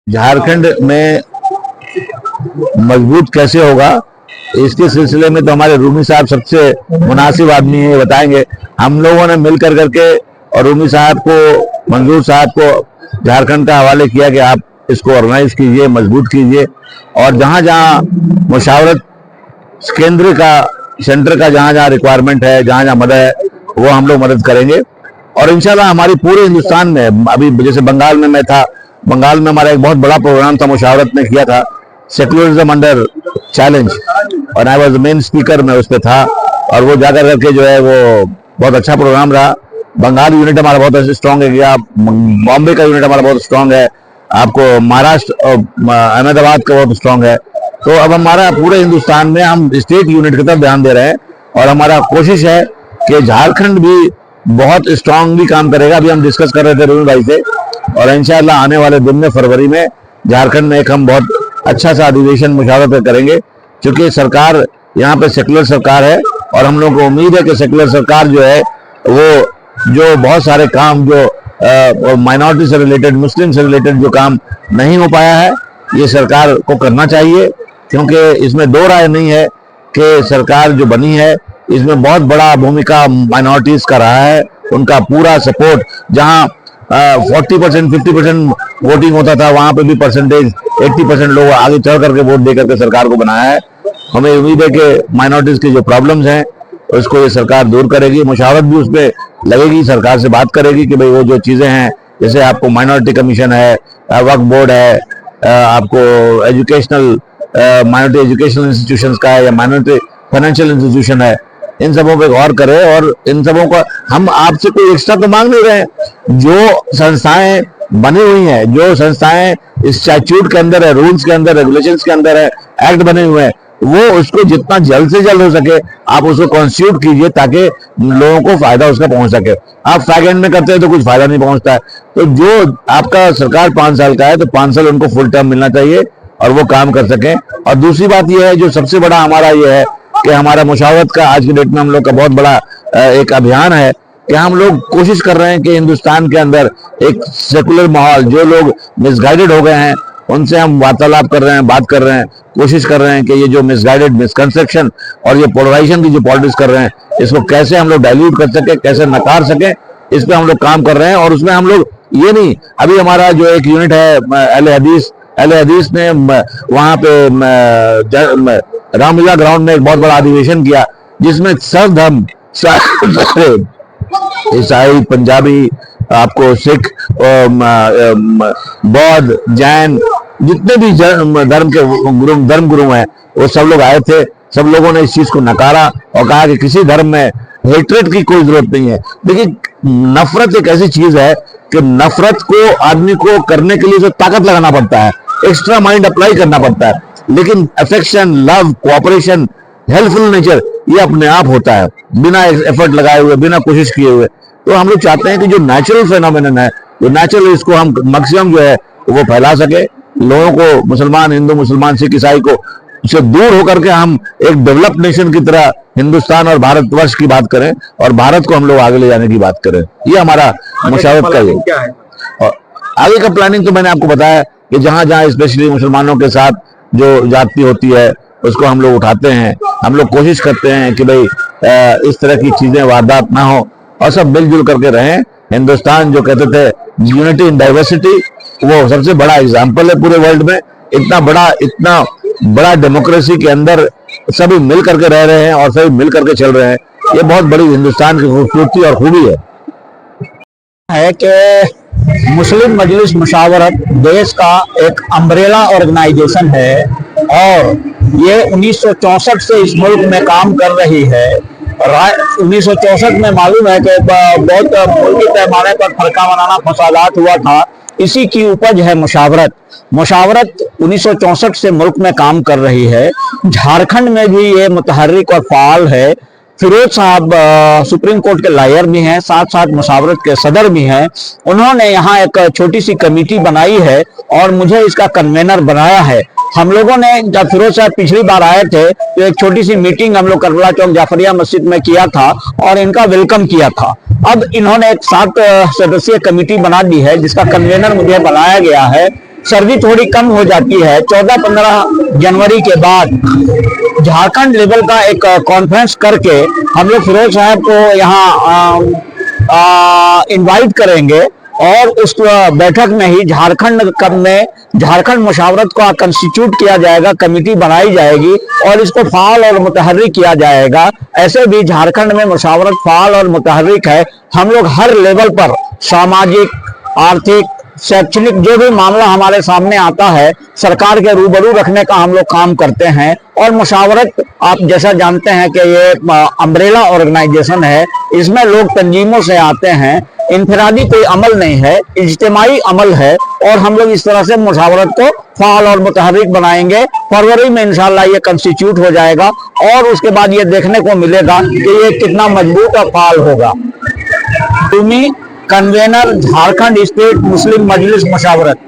झारखंड में मजबूत कैसे होगा, इसके सिलसिले में तो हमारे रूमी साहब सबसे मुनासिब आदमी है, बताएंगे। हम लोगों ने मिल करके और रूमी साहब को, मंजूर साहब को झारखंड का हवाले किया कि आप इसको ऑर्गेनाइज कीजिए, मजबूत कीजिए, और जहां जहां मुशावरत केंद्र का, सेंटर का जहां जहां रिक्वायरमेंट है, जहां जहां मदद है, वो हम लोग मदद करेंगे। और इंशाल्लाह हमारी पूरे हिंदुस्तान में, अभी जैसे बंगाल में मैं था, बंगाल में हमारा एक बहुत बड़ा प्रोग्राम था, मुशावरत में किया था, सेक्युलरिज्म अंडर चैलेंज, और आई वाज मेन स्पीकर, मैं उस पर था। और वो जाकर करके जो है वो बहुत अच्छा प्रोग्राम रहा। बंगाल यूनिट हमारा बहुत स्ट्रांग है गया, बॉम्बे का यूनिट हमारा बहुत स्ट्रांग है, आपको महाराष्ट्र और अहमदाबाद का बहुत स्ट्रांग है। तो अब हमारा पूरे हिंदुस्तान में हम स्टेट यूनिट की तरफ ध्यान दे रहे हैं, और हमारा कोशिश है कि झारखंड भी बहुत स्ट्रांगली काम करेगा। अभी हम डिस्कस कर रहे थे रूमी भाई से, और इंशाल्लाह आने वाले दिन में फरवरी में झारखंड में एक हम बहुत अच्छा सा अधिवेशन मुशावरत करेंगे, क्योंकि सरकार यहाँ पे सेकुलर सरकार है, और हम लोग को उम्मीद है कि सेकुलर सरकार जो है वो जो बहुत सारे काम जो माइनॉरिटी से रिलेटेड, मुस्लिम से रिलेटेड जो काम नहीं हो पाया है, ये सरकार को करना चाहिए। क्योंकि इसमें दो राय नहीं है कि सरकार जो बनी है इसमें बहुत बड़ा भूमिका माइनॉरिटीज का रहा है। उनका पूरा सपोर्ट, जहां 40% 50% वोटिंग होता था, वहां पे भी परसेंटेज 80% लोग आगे चढ़ करके वोट दे करके सरकार को बनाया है। हमें उम्मीद है कि माइनॉरिटीज की जो प्रॉब्लम्स हैं उसको ये सरकार दूर करेगी, मुशावरत भी उस पर लगेगी, सरकार से बात करेगी कि भाई वो जो चीजें हैं, जैसे आपको माइनॉरिटी कमीशन है, वक्फ बोर्ड है, आपको एजुकेशनल माइनॉरिटी एजुकेशनल इंस्टीट्यूशंस का है, या माइनॉरिटी फाइनेंशियल इंस्टीट्यूशन है, इन सबों पे गौर करें। और इन सबों का हम आपसे कोई एक्स्ट्रा तो मांग नहीं रहे हैं। जो संस्थाएं बनी हुई हैं, जो संस्थाएं स्टैट्यूट के अंदर है, रूल्स के अंदर, रेगुलेशंस के अंदर है, एक्ट बने हुए हैं, वो उसको जितना जल्द से जल्द हो सके आप उसको कॉन्स्टिट्यूट कीजिए, ताकि लोगों को फायदा उसका पहुंच सके। आप फैग एंड में करते हैं तो कुछ फायदा नहीं पहुंचता है। तो जो आपका सरकार 5 साल का है, तो 5 साल उनको फुल टर्म मिलना चाहिए और वो काम कर सकें। और दूसरी बात यह है, जो सबसे बड़ा हमारा ये है कि हमारा मुशावरत का आज की डेट में हम लोग का बहुत बड़ा एक अभियान है कि हम लोग कोशिश कर रहे हैं कि हिंदुस्तान के अंदर एक सेकुलर माहौल, जो लोग मिसगाइडेड हो गए हैं उनसे हम वार्तालाप कर रहे हैं, बात कर रहे हैं, कोशिश कर रहे हैं कि ये जो मिसगाइडेड, मिसकंसेप्शन और ये पोलराइजेशन की जो पॉलिटिक्स कर रहे हैं, इसको कैसे हम लोग डाइल्यूट कर सके, कैसे नकार सके, इस पे हम लोग काम कर रहे हैं। और उसमें हम लोग ये नहीं, अभी हमारा जो एक यूनिट है अहले हदीस ने वहां पे रामलीला ग्राउंड में एक बहुत बड़ा अधिवेशन किया, जिसमें सर्वधर्म, ईसाई, पंजाबी, आपको सिख, बौद्ध, जैन, जितने भी धर्म के धर्म गुरु हैं, वो सब लोग आए थे। सब लोगों ने इस चीज को नकारा और कहा कि किसी धर्म में हेट्रेड की कोई जरूरत नहीं है। देखिए, नफरत एक ऐसी चीज है कि नफरत को आदमी को करने के लिए तो ताकत लगाना पड़ता है, एक्स्ट्रा माइंड अप्लाई करना पड़ता है, लेकिन affection, love, cooperation, helpful nature, ये अपने आप होता है बिना एफर्ट लगाए हुए, बिना कोशिश किए हुए। तो हम लोग चाहते हैं कि जो नेचुरल फेनोमेनन है, जो नेचुरल, इसको हम मैक्सिमम जो है वो फैला सके, लोगों को, मुसलमान, हिंदू, मुसलमान, सिख, ईसाई को से दूर होकर के हम एक डेवलप्ड नेशन की तरह हिंदुस्तान और भारतवर्ष की बात करें, और भारत को हम लोग आगे ले जाने की बात करें। ये हमारा मुशावरत का ये क्या है। और आगे का प्लानिंग तो मैंने आपको बताया कि जहां जहां स्पेशली मुसलमानों के साथ जो जाति होती है उसको हम लोग उठाते हैं। हम लोग कोशिश करते हैं कि भाई इस तरह की चीजें वारदात ना हो और सब मिलजुल करके रहें। हिंदुस्तान जो कहते थे यूनिटी इन डाइवर्सिटी, वो सबसे बड़ा एग्जाम्पल है पूरे वर्ल्ड में। इतना बड़ा डेमोक्रेसी के अंदर सभी मिल करके रह रहे हैं और सभी मिल करके चल रहे हैं। ये बहुत बड़ी हिंदुस्तान की खूबसूरती और खूबी है कि मुस्लिम मजलिस मुशावरत देश का एक अम्ब्रेला ऑर्गेनाइजेशन है, और ये 1964 से इस मुल्क में काम कर रही है। 1964 में मालूम है कि बहुत मुल्की पैमाने पर फरका वाराना फसादात हुआ था, इसी की उपज है मुशावरत। 1964 से मुल्क में काम कर रही है। झारखंड में भी ये मुतहर्रिक और फाल है। फिरोज साहब सुप्रीम कोर्ट के लॉयर भी हैं, साथ साथ मुशावरत के सदर भी हैं। उन्होंने यहाँ एक छोटी सी कमेटी बनाई है और मुझे इसका कन्वेनर बनाया है। हम लोगों ने, जब फिरोज साहब पिछली बार आए थे तो एक छोटी सी मीटिंग हम लोग करबला चौक जाफरिया मस्जिद में किया था और इनका वेलकम किया था। अब इन्होंने एक 7 सदस्यीय कमेटी बना दी है, जिसका कन्वेनर मुझे बनाया गया है। सर्दी थोड़ी कम हो जाती है, 14-15 जनवरी के बाद झारखंड लेवल का एक कॉन्फ्रेंस करके हम लोग फिरोज साहब को यहाँ इनवाइट करेंगे और उस बैठक में ही झारखंड मुशावरत को कंस्टिट्यूट किया जाएगा, कमेटी बनाई जाएगी और इसको फाल और मुतहर्रिक किया जाएगा। ऐसे भी झारखंड में मुशावरत फाल और मुतहर्रिक है। हम लोग हर लेवल पर सामाजिक, आर्थिक, शैक्षणिक जो भी मामला हमारे सामने आता है सरकार के रूबरू रखने का हम लोग काम करते हैं। और मुशावरत आप जैसा जानते हैं कि ये अम्ब्रेला ऑर्गेनाइजेशन है, इसमें लोग तंजीमों से आते हैं, इनफरादी कोई अमल नहीं है, इज्तिमाई अमल है और हम लोग इस तरह से मुशावरत को फाल और मुतहर्रिक बनाएंगे। फरवरी में इंशाल्लाह ये कंस्टिट्यूट हो जाएगा और उसके बाद ये देखने को मिलेगा कि ये कितना मजबूत और फाल होगा। कन्वेनर झारखंड स्टेट मुस्लिम मजलिस मुशावरत।